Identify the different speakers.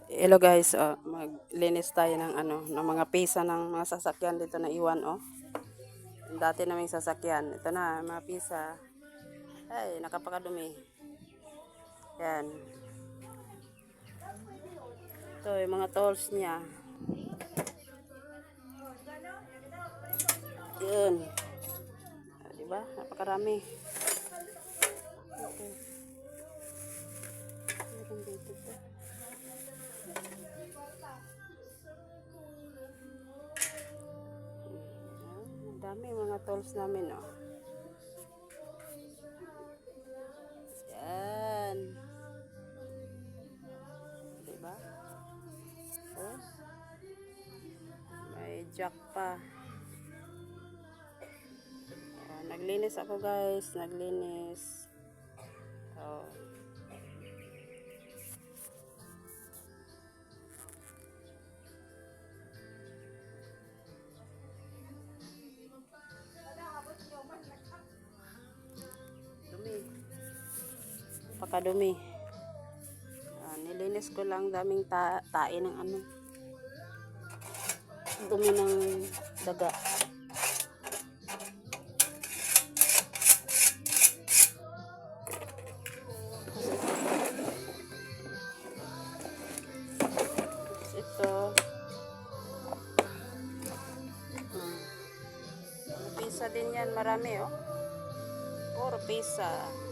Speaker 1: Hello guys, maglinis tayo ng ng mga pisa ng mga sasakyan dito na iwan Dati naming sasakyan. Ito na, mga pisa. Ay, nakapakadumi. Yan. Ito, yung mga tools niya. Yun. Diba? Napakarami. Okay. Meron dito pa. Dami mga tools namin, Yan. Diba? Oh. May jack pa. Naglinis ako guys, naglinis. Dumi. Pakadumi. Nilinis ko lang, daming tae ng dumi ng daga. Ito. Pisa din yan, marami puro pisa.